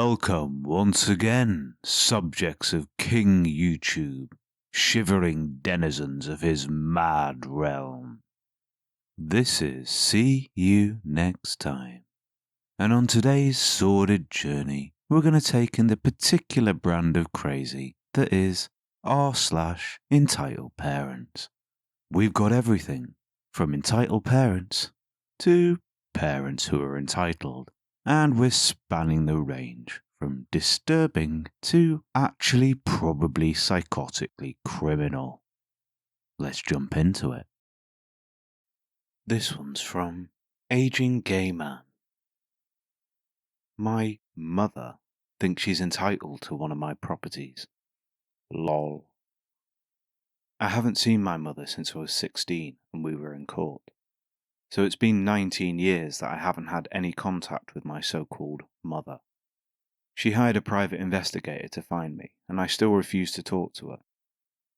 Welcome once again, subjects of King YouTube, shivering denizens of his mad realm. This is See You Next Time, and on today's sordid journey, we're going to take in the particular brand of crazy that is r/entitled parents. We've got everything from entitled parents to parents who are entitled. And we're spanning the range from disturbing to actually probably psychotically criminal. Let's jump into it. This one's from Aging Gay Man. My mother thinks she's entitled to one of my properties. Lol. I haven't seen my mother since I was 16 and we were in court. So it's been 19 years that I haven't had any contact with my so-called mother. She hired a private investigator to find me, and I still refuse to talk to her.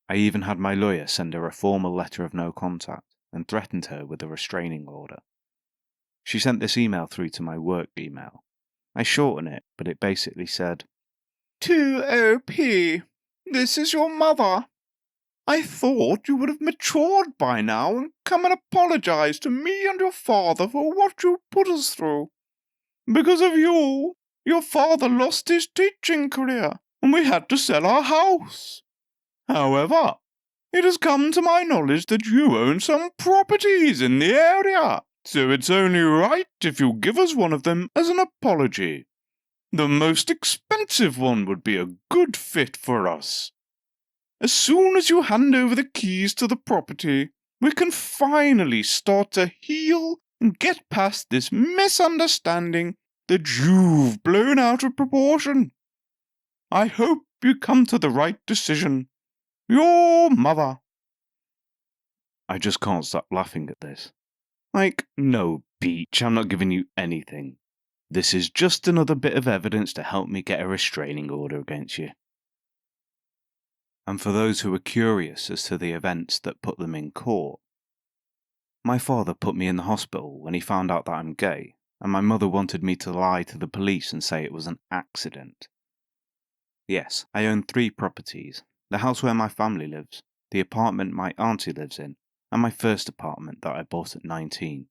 I even had my lawyer send her a formal letter of no contact and threatened her with a restraining order. She sent this email through to my work email. I shorten it, but it basically said, "To OP, this is your mother. I thought you would have matured by now and come and apologize to me and your father for what you put us through. Because of you, your father lost his teaching career and we had to sell our house. However, it has come to my knowledge that you own some properties in the area, so it's only right if you give us one of them as an apology. The most expensive one would be a good fit for us. As soon as you hand over the keys to the property, we can finally start to heal and get past this misunderstanding that you've blown out of proportion. I hope you come to the right decision. Your mother." I just can't stop laughing at this. No, Peach, I'm not giving you anything. This is just another bit of evidence to help me get a restraining order against you. And for those who are curious as to the events that put them in court, my father put me in the hospital when he found out that I'm gay, and my mother wanted me to lie to the police and say it was an accident. Yes, I own 3 properties: the house where my family lives, the apartment my auntie lives in, and my first apartment that I bought at 19.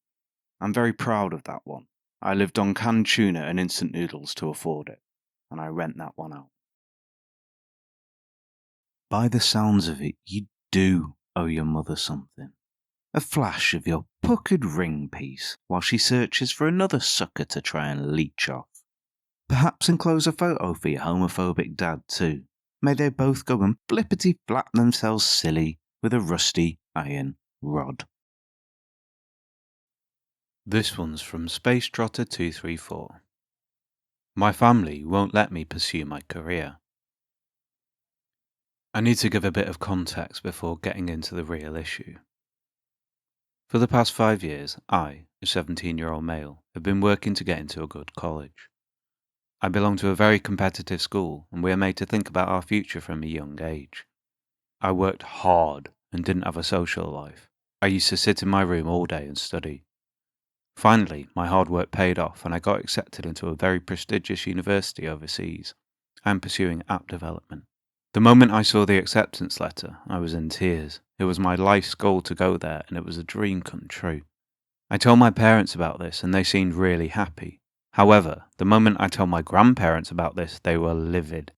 I'm very proud of that one. I lived on canned tuna and instant noodles to afford it, and I rent that one out. By the sounds of it, you do owe your mother something. A flash of your puckered ring piece while she searches for another sucker to try and leech off. Perhaps enclose a photo for your homophobic dad too. May they both go and flippity-flap themselves silly with a rusty iron rod. This one's from Space Trotter 234. My family won't let me pursue my career. I need to give a bit of context before getting into the real issue. For the past 5 years, I, a 17-year-old male, have been working to get into a good college. I belong to a very competitive school, and we are made to think about our future from a young age. I worked hard and didn't have a social life. I used to sit in my room all day and study. Finally, my hard work paid off, and I got accepted into a very prestigious university overseas. I am pursuing app development. The moment I saw the acceptance letter, I was in tears. It was my life's goal to go there, and it was a dream come true. I told my parents about this, and they seemed really happy. However, the moment I told my grandparents about this, they were livid.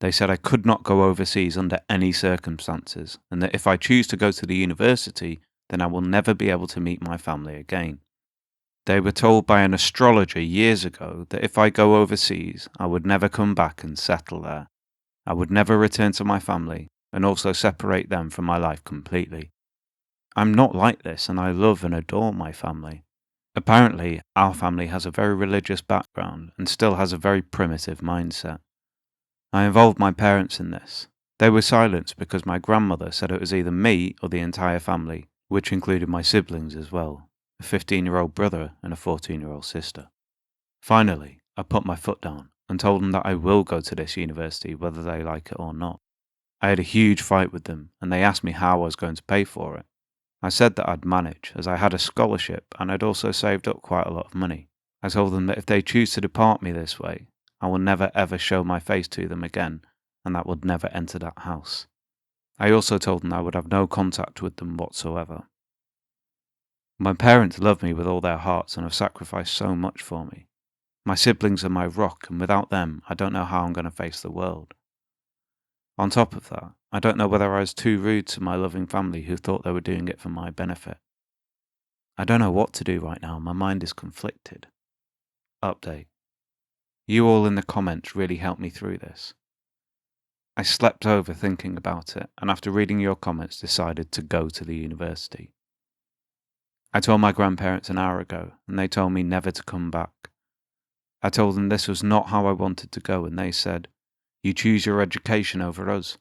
They said I could not go overseas under any circumstances, and that if I choose to go to the university, then I will never be able to meet my family again. They were told by an astrologer years ago that if I go overseas, I would never come back and settle there. I would never return to my family, and also separate them from my life completely. I'm not like this, and I love and adore my family. Apparently, our family has a very religious background and still has a very primitive mindset. I involved my parents in this. They were silenced because my grandmother said it was either me or the entire family, which included my siblings as well, a 15-year-old brother and a 14-year-old sister. Finally, I put my foot down and told them that I will go to this university whether they like it or not. I had a huge fight with them, and they asked me how I was going to pay for it. I said that I'd manage, as I had a scholarship and I'd also saved up quite a lot of money. I told them that if they choose to depart me this way, I will never ever show my face to them again, and that would never enter that house. I also told them I would have no contact with them whatsoever. My parents love me with all their hearts and have sacrificed so much for me. My siblings are my rock, and without them, I don't know how I'm going to face the world. On top of that, I don't know whether I was too rude to my loving family who thought they were doing it for my benefit. I don't know what to do right now. My mind is conflicted. Update. You all in the comments really helped me through this. I slept over thinking about it, and after reading your comments decided to go to the university. I told my grandparents an hour ago, and they told me never to come back. I told them this was not how I wanted to go, and they said, "You choose your education over us."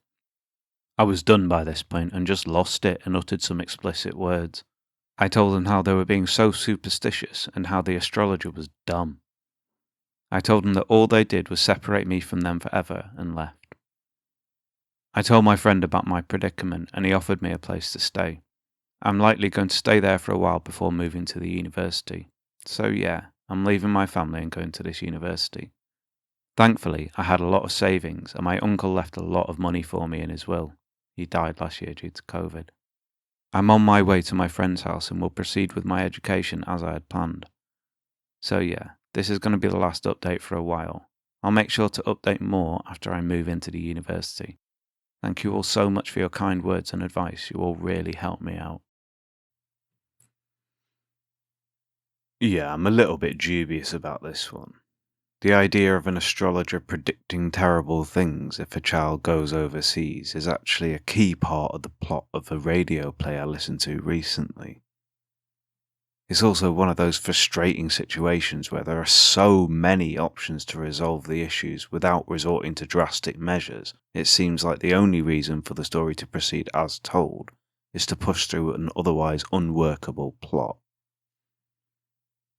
I was done by this point and just lost it and uttered some explicit words. I told them how they were being so superstitious and how the astrologer was dumb. I told them that all they did was separate me from them forever and left. I told my friend about my predicament and he offered me a place to stay. I'm likely going to stay there for a while before moving to the university. So yeah, I'm leaving my family and going to this university. Thankfully, I had a lot of savings and my uncle left a lot of money for me in his will. He died last year due to COVID. I'm on my way to my friend's house and will proceed with my education as I had planned. So yeah, this is going to be the last update for a while. I'll make sure to update more after I move into the university. Thank you all so much for your kind words and advice. You all really helped me out. Yeah, I'm a little bit dubious about this one. The idea of an astrologer predicting terrible things if a child goes overseas is actually a key part of the plot of a radio play I listened to recently. It's also one of those frustrating situations where there are so many options to resolve the issues without resorting to drastic measures. It seems like the only reason for the story to proceed as told is to push through an otherwise unworkable plot.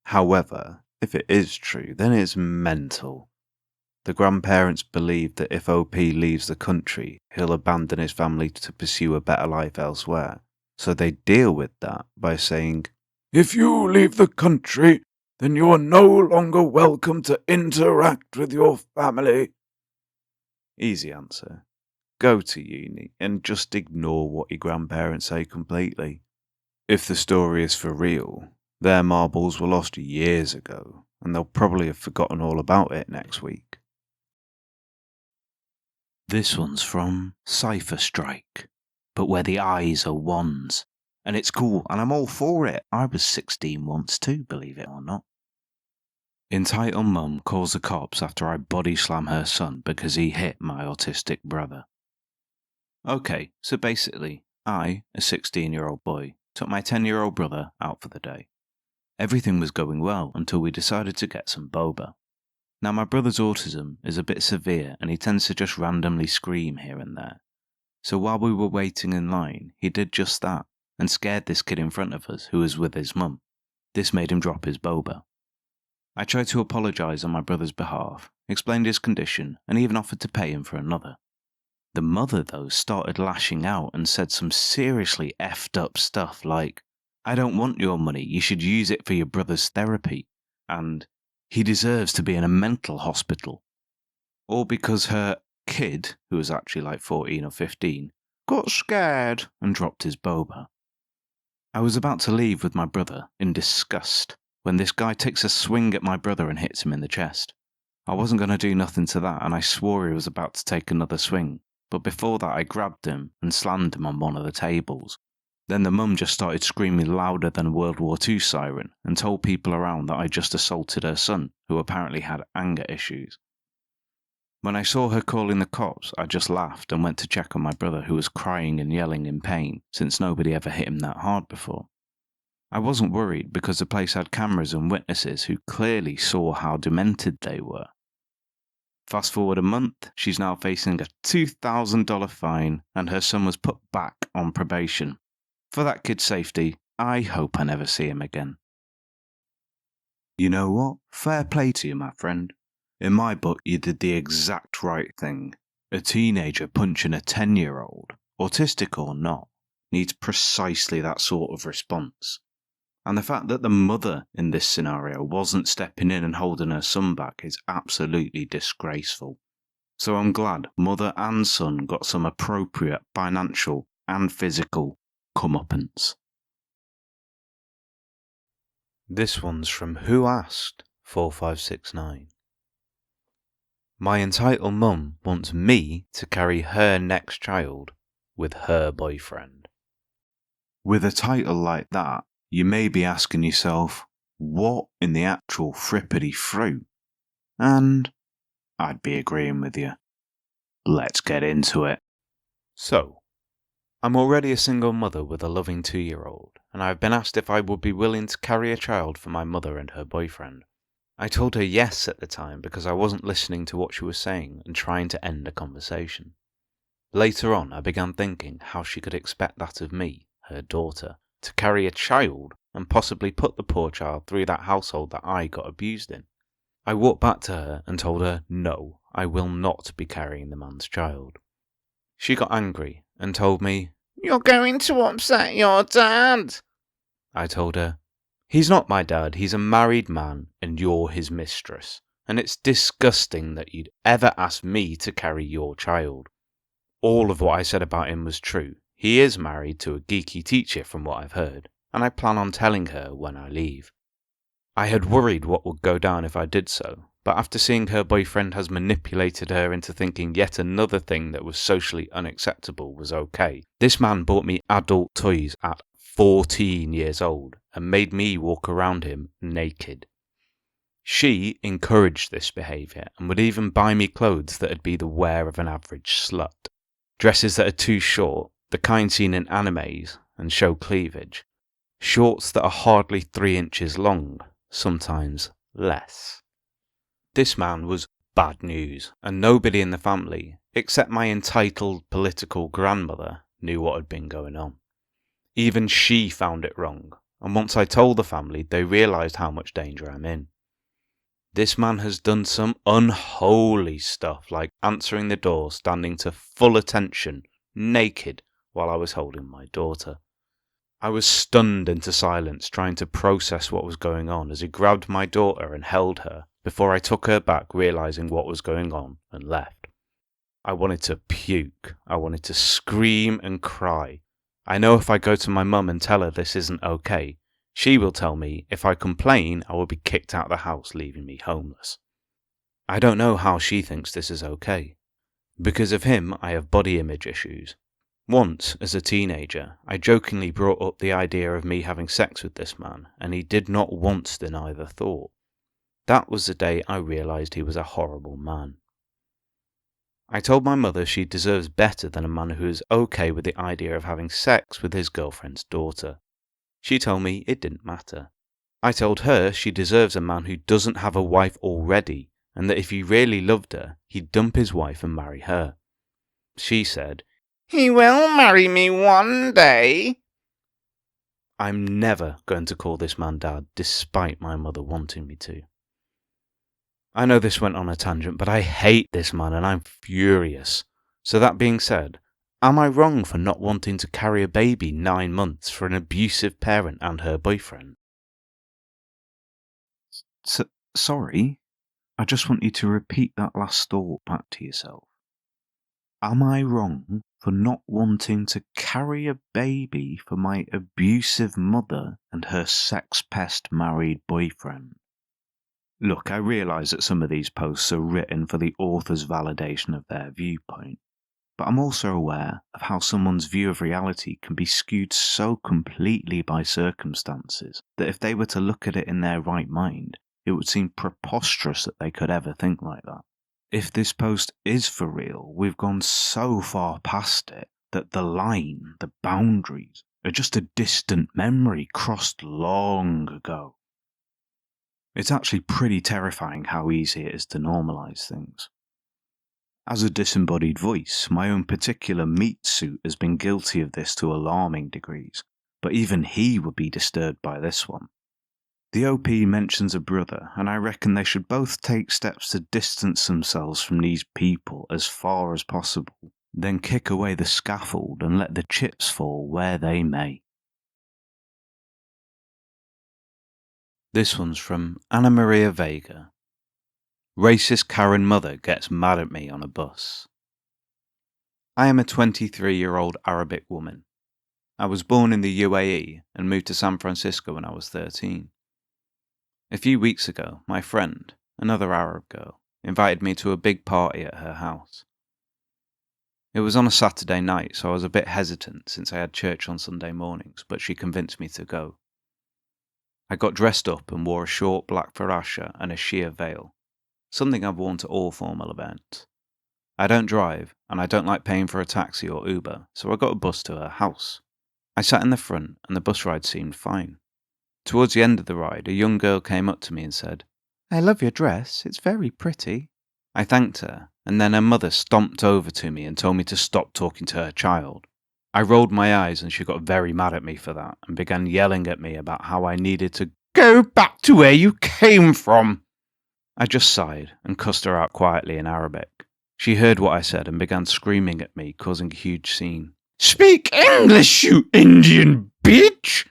However, if it is true, then it's mental. The grandparents believe that if OP leaves the country, he'll abandon his family to pursue a better life elsewhere. So they deal with that by saying, "If you leave the country, then you are no longer welcome to interact with your family." Easy answer. Go to uni and just ignore what your grandparents say completely. If the story is for real, their marbles were lost years ago, and they'll probably have forgotten all about it next week. This one's from Cypher Strike, but where the eyes are ones. And it's cool, and I'm all for it. I was 16 once too, believe it or not. Entitled mum calls the cops after I body slam her son because he hit my autistic brother. Okay, so basically, I, a 16-year-old boy, took my 10-year-old brother out for the day. Everything was going well until we decided to get some boba. Now my brother's autism is a bit severe and he tends to just randomly scream here and there. So while we were waiting in line, he did just that and scared this kid in front of us who was with his mum. This made him drop his boba. I tried to apologise on my brother's behalf, explained his condition and even offered to pay him for another. The mother though started lashing out and said some seriously effed up stuff like, "I don't want your money, you should use it for your brother's therapy," and "he deserves to be in a mental hospital." All because her kid, who was actually like 14 or 15, got scared and dropped his boba. I was about to leave with my brother in disgust when this guy takes a swing at my brother and hits him in the chest. I wasn't going to do nothing to that and I swore he was about to take another swing, but before that I grabbed him and slammed him on one of the tables. Then the mum just started screaming louder than a World War II siren and told people around that I just assaulted her son, who apparently had anger issues. When I saw her calling the cops, I just laughed and went to check on my brother, who was crying and yelling in pain, since nobody ever hit him that hard before. I wasn't worried because the place had cameras and witnesses who clearly saw how demented they were. Fast forward a month, she's now facing a $2,000 fine and her son was put back on probation. For that kid's safety, I hope I never see him again. You know what? Fair play to you, my friend. In my book, you did the exact right thing. A teenager punching a 10-year-old, autistic or not, needs precisely that sort of response. And the fact that the mother in this scenario wasn't stepping in and holding her son back is absolutely disgraceful. So I'm glad mother and son got some appropriate financial and physical comeuppance. This one's from Who Asked 4569. My entitled mum wants me to carry her next child with her boyfriend. With a title like that, you may be asking yourself, what in the actual frippity fruit? And I'd be agreeing with you. Let's get into it. So, I'm already a single mother with a loving 2-year-old, and I've been asked if I would be willing to carry a child for my mother and her boyfriend. I told her yes at the time because I wasn't listening to what she was saying and trying to end a conversation. Later on, I began thinking how she could expect that of me, her daughter, to carry a child and possibly put the poor child through that household that I got abused in. I walked back to her and told her, no, I will not be carrying the man's child. She got angry and told me, "You're going to upset your dad." I told her, "He's not my dad, he's a married man and you're his mistress, and it's disgusting that you'd ever ask me to carry your child." All of what I said about him was true. He is married to a geeky teacher from what I've heard, and I plan on telling her when I leave. I had worried what would go down if I did so, but after seeing her boyfriend has manipulated her into thinking yet another thing that was socially unacceptable was okay. This man bought me adult toys at 14 years old and made me walk around him naked. She encouraged this behaviour and would even buy me clothes that would be the wear of an average slut. Dresses that are too short, the kind seen in animes and show cleavage. Shorts that are hardly 3 inches long, sometimes less. This man was bad news, and nobody in the family, except my entitled political grandmother, knew what had been going on. Even she found it wrong, and once I told the family, they realised how much danger I'm in. This man has done some unholy stuff, like answering the door, standing to full attention, naked, while I was holding my daughter. I was stunned into silence, trying to process what was going on as he grabbed my daughter and held her, before I took her back, realising what was going on, and left. I wanted to puke. I wanted to scream and cry. I know if I go to my mum and tell her this isn't okay, she will tell me if I complain, I will be kicked out of the house, leaving me homeless. I don't know how she thinks this is okay. Because of him, I have body image issues. Once, as a teenager, I jokingly brought up the idea of me having sex with this man, and he did not once deny the thought. That was the day I realised he was a horrible man. I told my mother she deserves better than a man who is okay with the idea of having sex with his girlfriend's daughter. She told me it didn't matter. I told her she deserves a man who doesn't have a wife already, and that if he really loved her, he'd dump his wife and marry her. She said, "He will marry me one day." I'm never going to call this man Dad, despite my mother wanting me to. I know this went on a tangent, but I hate this man and I'm furious. So that being said, am I wrong for not wanting to carry a baby 9 months for an abusive parent and her boyfriend? Sorry, I just want you to repeat that last thought back to yourself. Am I wrong for not wanting to carry a baby for my abusive mother and her sex-pest married boyfriend? Look, I realise that some of these posts are written for the author's validation of their viewpoint, but I'm also aware of how someone's view of reality can be skewed so completely by circumstances that if they were to look at it in their right mind, it would seem preposterous that they could ever think like that. If this post is for real, we've gone so far past it that the line, the boundaries, are just a distant memory crossed long ago. It's actually pretty terrifying how easy it is to normalise things. As a disembodied voice, my own particular meat suit has been guilty of this to alarming degrees, but even he would be disturbed by this one. The OP mentions a brother, and I reckon they should both take steps to distance themselves from these people as far as possible, then kick away the scaffold and let the chips fall where they may. This one's from Anna Maria Vega. Racist Karen mother gets mad at me on a bus. I am a 23-year-old Arabic woman. I was born in the UAE and moved to San Francisco when I was 13. A few weeks ago, my friend, another Arab girl, invited me to a big party at her house. It was on a Saturday night, so I was a bit hesitant since I had church on Sunday mornings, but she convinced me to go. I got dressed up and wore a short black farasha and a sheer veil, something I've worn to all formal events. I don't drive, and I don't like paying for a taxi or Uber, so I got a bus to her house. I sat in the front, and the bus ride seemed fine. Towards the end of the ride, a young girl came up to me and said, "I love your dress, it's very pretty." I thanked her, and then her mother stomped over to me and told me to stop talking to her child. I rolled my eyes and she got very mad at me for that and began yelling at me about how I needed to go back to where you came from. I just sighed and cussed her out quietly in Arabic. She heard what I said and began screaming at me, causing a huge scene. "Speak English, you Indian bitch!"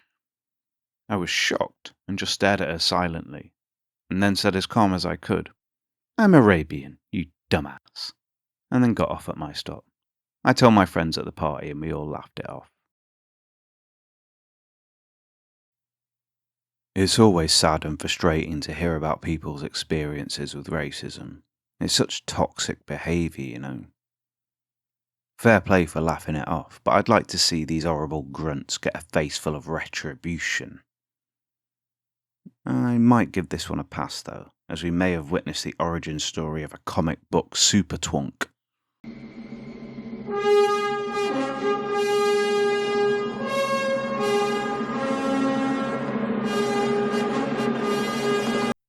I was shocked and just stared at her silently, and then said as calm as I could, "I'm Arabian, you dumbass," and then got off at my stop. I told my friends at the party and we all laughed it off. It's always sad and frustrating to hear about people's experiences with racism. It's such toxic behaviour, you know. Fair play for laughing it off, but I'd like to see these horrible grunts get a face full of retribution. I might give this one a pass though, as we may have witnessed the origin story of a comic book super twonk.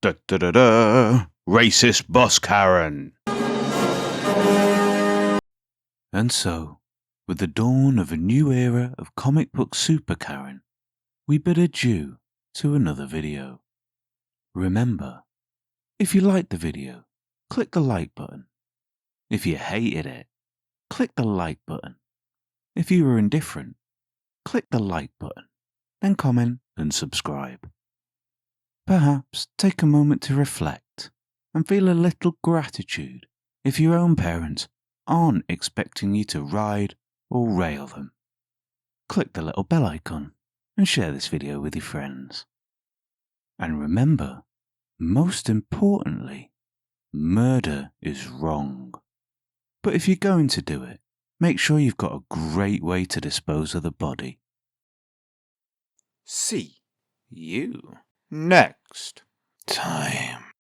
Da-da-da-da! Racist boss Karen! And so, with the dawn of a new era of comic book super Karen, we bid adieu to another video. Remember, if you liked the video, click the like button. If you hated it, click the like button. If you were indifferent, click the like button, then comment and subscribe. Perhaps take a moment to reflect and feel a little gratitude if your own parents aren't expecting you to ride or rail them. Click the little bell icon and share this video with your friends. And remember, most importantly, murder is wrong. But if you're going to do it, make sure you've got a great way to dispose of the body. See you next time.